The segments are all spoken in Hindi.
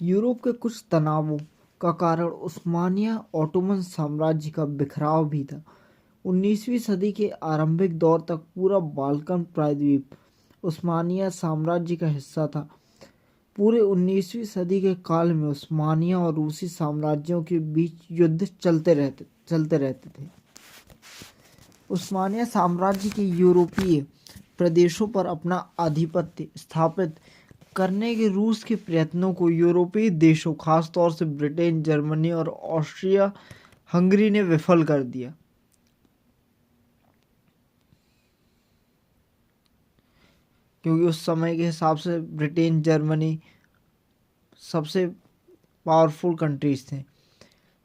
यूरोप के कुछ तनावों का कारण उस्मानिया ओटोमन साम्राज्य का बिखराव भी था। 19वीं सदी के आरंभिक दौर तक पूरा बाल्कन प्रायद्वीप उस्मानिया साम्राज्य का हिस्सा था। पूरे 19वीं सदी के काल में उस्मानिया और रूसी साम्राज्यों के बीच युद्ध चलते रहते थे। उस्मानिया साम्राज्य के यूरोपीय प्रदेशों पर अपना आधिपत्य स्थापित करने के रूस के प्रयत्नों को यूरोपीय देशों, खासतौर से ब्रिटेन, जर्मनी और ऑस्ट्रिया हंगरी ने विफल कर दिया। क्योंकि उस समय के हिसाब से ब्रिटेन, जर्मनी सबसे पावरफुल कंट्रीज थे।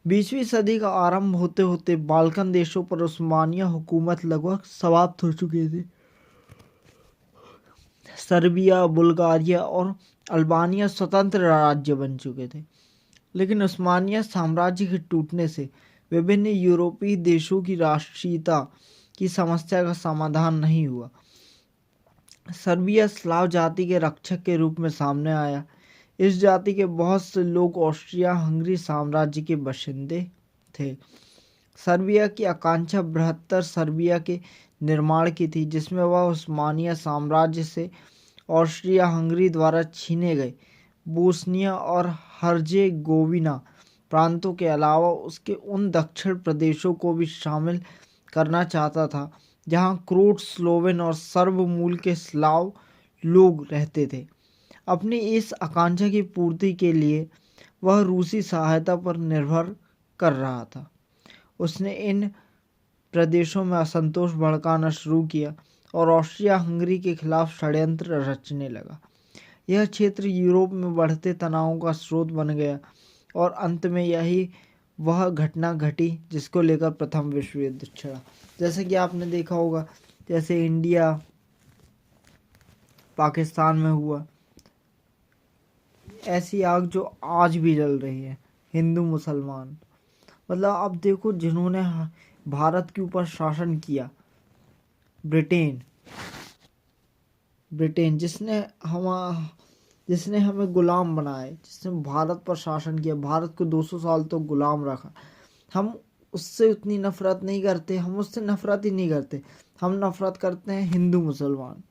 20वीं सदी का आरंभ होते होते बाल्कन देशों पर उस्मानिया हुकूमत लगभग समाप्त हो चुकी थी। सर्बिया, बुल्गारिया और अल्बानिया स्वतंत्र राज्य बन चुके थे, लेकिन उस्मानिया साम्राज्य के टूटने से विभिन्न यूरोपीय देशों की राष्ट्रीयता की समस्या का समाधान नहीं हुआ। सर्बिया स्लाव जाति के रक्षक के रूप में सामने आया। इस जाति के बहुत से लोग ऑस्ट्रिया हंगरी साम्राज्य के बाशिंदे थे। सर्बिया की आकांक्षा बृहत्तर सर्बिया के निर्माण की थी, जिसमें वह उस्मानिया साम्राज्य से ऑस्ट्रिया हंगरी द्वारा छीने गए बोस्निया और हर्जेगोविना प्रांतों के अलावा उसके उन दक्षिण प्रदेशों को भी शामिल करना चाहता था जहां क्रोट, स्लोवेन और सर्ब मूल के स्लाव लोग रहते थे। अपनी इस आकांक्षा की पूर्ति के लिए वह रूसी सहायता पर निर्भर कर रहा था। उसने इन प्रदेशों में असंतोष भड़काना शुरू किया और ऑस्ट्रिया हंगरी के खिलाफ षड्यंत्र रचने लगा। यह क्षेत्र यूरोप में बढ़ते तनावों का स्रोत बन गया और अंत में यही वह घटना घटी जिसको लेकर प्रथम विश्व युद्ध छिड़ा। जैसे कि आपने देखा होगा, जैसे इंडिया पाकिस्तान में हुआ, ऐसी आग जो आज भी जल रही है। हिंदू मुसलमान, मतलब अब देखो, जिन्होंने भारत के ऊपर शासन किया, ब्रिटेन जिसने हमें गुलाम बनाए, जिसने भारत पर शासन किया, भारत को 200 साल तो गुलाम रखा। हम उससे उतनी नफरत नहीं करते, हम उससे नफरत ही नहीं करते, हम नफरत करते हैं हिंदू मुसलमान।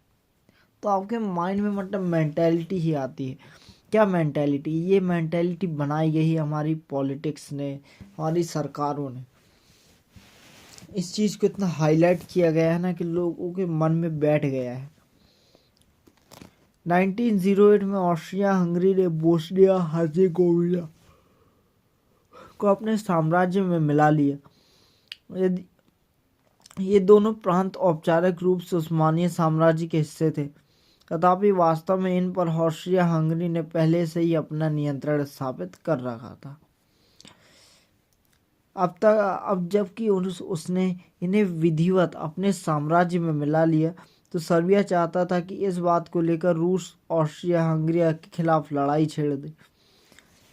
तो आपके माइंड में मतलब मेंटेलिटी ही आती है। क्या मेंटेलिटी? ये मेंटेलिटी बनाई गई है हमारी पॉलिटिक्स ने, हमारी सरकारों ने। इस चीज़ को इतना हाईलाइट किया गया है ना कि लोगों के मन में बैठ गया है। 1908 में ऑस्ट्रिया हंगरी ने बोस्निया हर्जेगोविना को अपने साम्राज्य में मिला लिया। ये दोनों प्रांत औपचारिक रूप से उस्मानिया साम्राज्य के हिस्से थे, तथापि वास्तव में इन पर ऑस्ट्रिया हंगरी ने पहले से ही अपना नियंत्रण स्थापित कर रखा था। अब जबकि उसने इन्हें विधिवत अपने साम्राज्य में मिला लिया, तो सर्बिया चाहता था कि इस बात को लेकर रूस ऑस्ट्रिया हंगरी के खिलाफ लड़ाई छेड़ दे।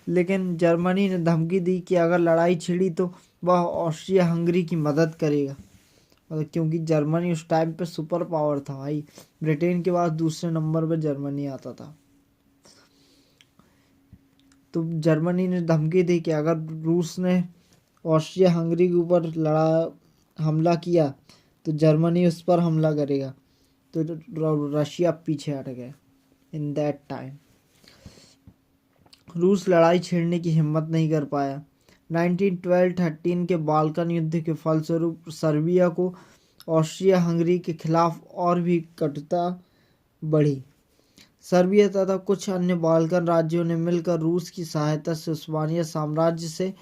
लेकिन जर्मनी ने धमकी दी कि अगर लड़ाई छिड़ी तो वह ऑस्ट्रिया हंगरी की मदद करेगा, क्योंकि जर्मनी उस टाइम पे सुपर पावर था भाई। ब्रिटेन के बाद दूसरे नंबर पे जर्मनी आता था। तो जर्मनी ने धमकी दी कि अगर रूस ने ऑस्ट्रिया हंगरी के ऊपर हमला किया तो जर्मनी उस पर हमला करेगा। तो रशिया पीछे हट गया। इन दैट टाइम रूस लड़ाई छेड़ने की हिम्मत नहीं कर पाया। 1912-13 के बाल्कन युद्ध के फलस्वरूप सर्बिया को ऑस्ट्रिया हंगरी के खिलाफ और भी कटुता बढ़ी। सर्बिया तथा कुछ अन्य बाल्कन राज्यों ने मिलकर रूस की सहायता से उस्मानिया साम्राज्य से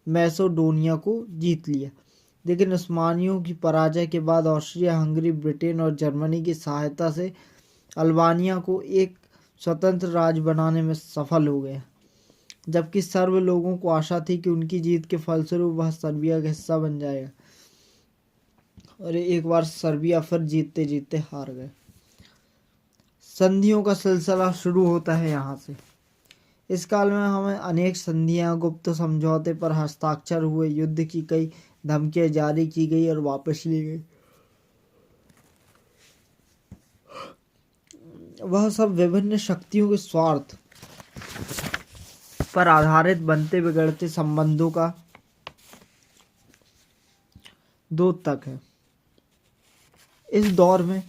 मैसेडोनिया को जीत लिया। लेकिन उस्मानियों की पराजय के बाद ऑस्ट्रिया हंगरी ब्रिटेन और जर्मनी की सहायता से अल्बानिया को एक स्वतंत्र राज्य बनाने में सफल हो गया, जबकि सर्ब लोगों को आशा थी कि उनकी जीत के फलस्वरूप वह सर्बिया का हिस्सा बन जाएगा। और एक बार सर्बिया फिर जीतते जीतते हार गए। संधियों का सिलसिला शुरू होता है यहाँ से। इस काल में हमें अनेक संधियां, गुप्त समझौते पर हस्ताक्षर हुए, युद्ध की कई धमकियां जारी की गई और वापस ली गई। वह सब विभिन्न शक्तियों के स्वार्थ पर आधारित बनते बिगड़ते संबंधों का द्योतक है। इस दौर में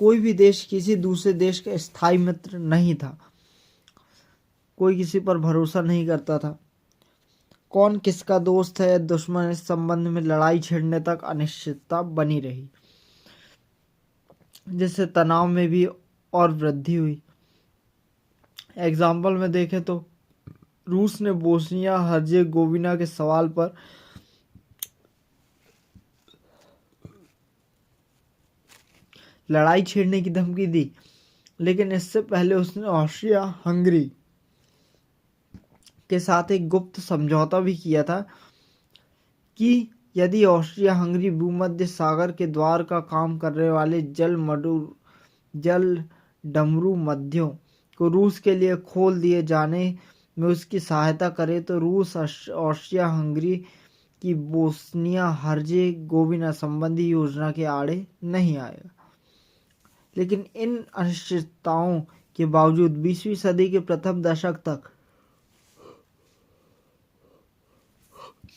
कोई भी देश किसी दूसरे देश का स्थायी मित्र नहीं था। कोई किसी पर भरोसा नहीं करता था। कौन किसका दोस्त है दुश्मन, इस संबंध में लड़ाई छिड़ने तक अनिश्चितता बनी रही, जिससे तनाव में भी और वृद्धि हुई। एग्जाम्पल में देखें तो रूस ने बोस्निया हर्जेगोविना के सवाल पर लड़ाई छेड़ने की धमकी दी, लेकिन इससे पहले उसने ऑस्ट्रिया हंगरी के साथ एक गुप्त समझौता भी किया था कि यदि ऑस्ट्रिया हंगरी भूमध्य सागर के द्वार का काम करने वाले जल डमरू मध्यों को रूस के लिए खोल दिए जाने में उसकी सहायता करे तो रूस ऑस्ट्रिया हंगरी की बोस्निया हर्जेगोविना संबंधी योजना के आड़े नहीं आएगा। लेकिन इन अनिश्चितताओं के बावजूद 20वीं सदी के प्रथम दशक तक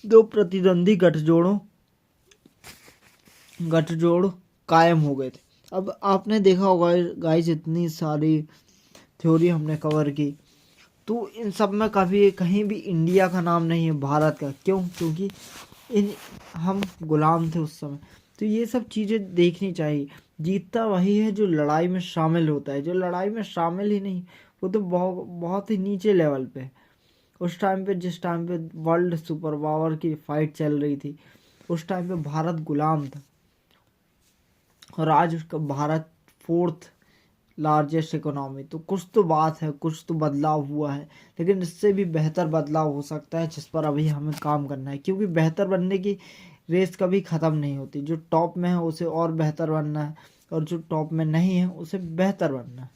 दो प्रतिद्वंदी गठजोड़ कायम हो गए थे। अब आपने देखा होगा गाइस, इतनी सारी थ्योरी हमने कवर की, तो इन सब में कहीं भी इंडिया का नाम नहीं है, भारत का। क्यों? क्योंकि हम गुलाम थे उस समय। तो ये सब चीज़ें देखनी चाहिए। जीतता वही है जो लड़ाई में शामिल होता है। जो लड़ाई में शामिल ही नहीं, वो तो बहुत ही नीचे लेवल पे है। उस टाइम पे, जिस टाइम पे वर्ल्ड सुपर पावर की फाइट चल रही थी, उस टाइम पे भारत गुलाम था, और आज उसका भारत 4th लार्जेस्ट इकोनॉमी। तो कुछ तो बात है, कुछ तो बदलाव हुआ है, लेकिन इससे भी बेहतर बदलाव हो सकता है, जिस पर अभी हमें काम करना है। क्योंकि बेहतर बनने की रेस कभी ख़त्म नहीं होती। जो टॉप में है उसे और बेहतर बनना है, और जो टॉप में नहीं है उसे बेहतर बनना है।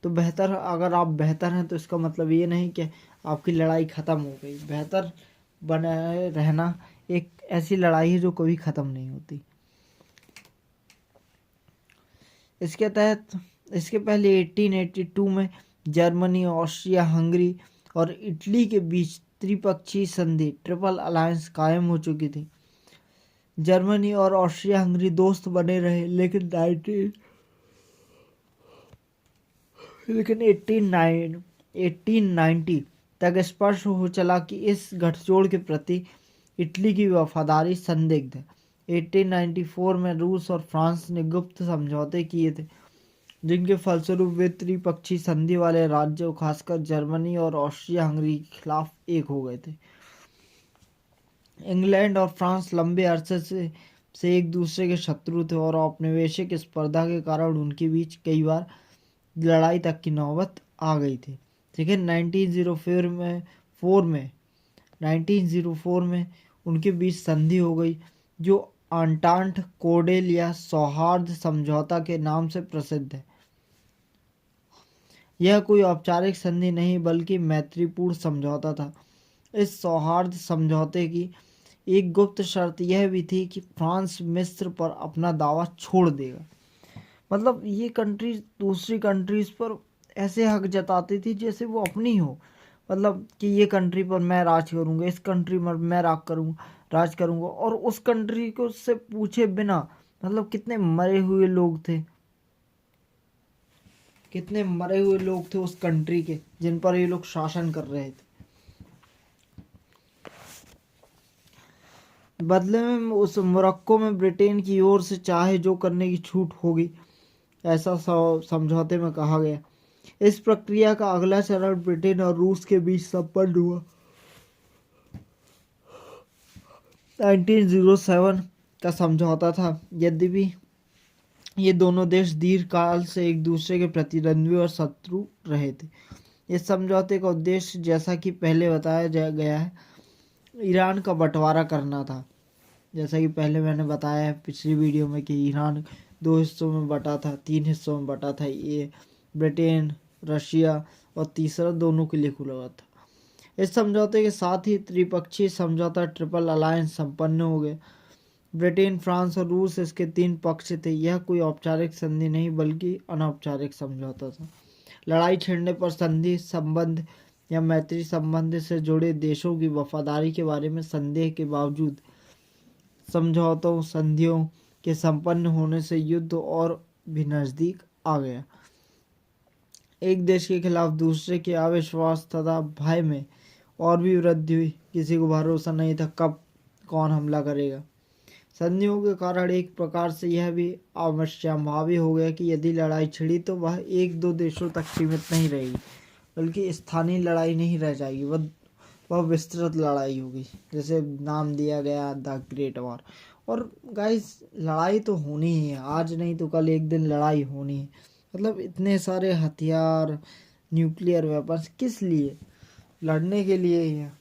तो बेहतर, अगर आप बेहतर हैं तो इसका मतलब ये नहीं कि आपकी लड़ाई ख़त्म हो गई। बेहतर बने रहना एक ऐसी लड़ाई है जो कभी ख़त्म नहीं होती। इसके पहले 1882 में जर्मनी, ऑस्ट्रिया हंगरी और इटली के बीच त्रिपक्षीय संधि ट्रिपल अलायंस कायम हो चुकी थी। जर्मनी और ऑस्ट्रिया हंगरी दोस्त बने रहे, लेकिन 1890 तक स्पष्ट हो चला कि इस गठजोड़ के प्रति इटली की वफादारी संदिग्ध है। 1894 में रूस और फ्रांस ने गुप्त समझौते किए थे, जिनके फलस्वरूप वे त्रिपक्षीय संधि वाले राज्यों, खासकर जर्मनी और ऑस्ट्रिया हंगरी के खिलाफ एक हो गए थे। इंग्लैंड और फ्रांस लंबे अरसे से एक दूसरे के शत्रु थे, और औपनिवेशिक स्पर्धा के कारण उनके बीच कई बार लड़ाई तक की नौबत आ गई थी। लेकिन 1904 में उनके बीच संधि हो गई, जो आंटांट कोडेल या सौहार्द समझौता के नाम से प्रसिद्ध है। यह कोई औपचारिक संधि नहीं, बल्कि मैत्रीपूर्ण समझौता था। इस सौहार्द समझौते की एक गुप्त शर्त यह भी थी कि फ्रांस मिस्र पर अपना दावा छोड़ देगा। मतलब ये कंट्री दूसरी कंट्रीज पर ऐसे हक जताती थी जैसे वो अपनी हो। मतलब कि ये कंट्री पर मैं राज करूँगा, इस कंट्री पर मैं राज करूँगा, और उस कंट्री को से पूछे बिना। मतलब कितने मरे हुए लोग थे उस कंट्री के, जिन पर ये लोग शासन कर रहे थे। बदले में उस मोरक्को में ब्रिटेन की ओर से चाहे जो करने की छूट होगी, ऐसा समझौते में कहा गया। इस प्रक्रिया का अगला चरण ब्रिटेन और रूस के बीच संपन्न हुआ। 1907 का समझौता था। यद्यपि ये दोनों देश दीर्घ काल से एक दूसरे के प्रतिद्वंद्वी और शत्रु रहे थे। इस समझौते का उद्देश्य, जैसा कि पहले बताया गया है, ईरान का बंटवारा करना था। जैसा कि पहले मैंने बताया है पिछली वीडियो में कि ईरान 2 हिस्सों में बटा था, 3 हिस्सों में बटा था। ये ब्रिटेन, रशिया और तीसरा दोनों के लिए खुला हुआ था। इस समझौते के साथ ही त्रिपक्षीय समझौता ट्रिपल अलायंस संपन्न हो गया, ब्रिटेन, फ्रांस और रूस इसके 3 पक्ष थे। यह कोई औपचारिक संधि नहीं बल्कि अनौपचारिक समझौता था। लड़ाई छिड़ने पर संधि संबंध या मैत्री संबंध से जुड़े देशों की वफादारी के बारे में संदेह के बावजूद समझौतों संधियों के संपन्न होने से युद्ध और भी नजदीक आ गया। एक देश के खिलाफ दूसरे के अविश्वास तथा भय में और भी वृद्धि हुई। किसी को भरोसा नहीं था कब कौन हमला करेगा। संधियों के कारण एक प्रकार से यह भी अवश्यंभावी हो गया कि यदि लड़ाई छिड़ी तो वह एक दो देशों तक सीमित नहीं रहेगी, बल्कि स्थानीय लड़ाई नहीं रह जाएगी, वह विस्तृत लड़ाई होगी, जैसे नाम दिया गया द ग्रेट वॉर। और गाइस, लड़ाई तो होनी ही है, आज नहीं तो कल एक दिन लड़ाई होनी है। मतलब इतने सारे हथियार, न्यूक्लियर वेपन्स किस लिए? लड़ने के लिए ही है।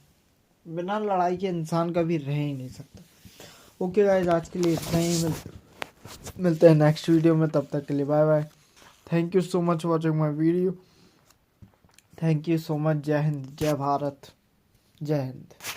बिना लड़ाई के इंसान कभी रह ही नहीं सकता। ओके गाइस, आज के लिए इतना ही। मिलते हैं नेक्स्ट वीडियो में, तब तक के लिए bye bye. Thank you so much watching my video. Thank you so much. जय हिंद, जय भारत, जय हिंद।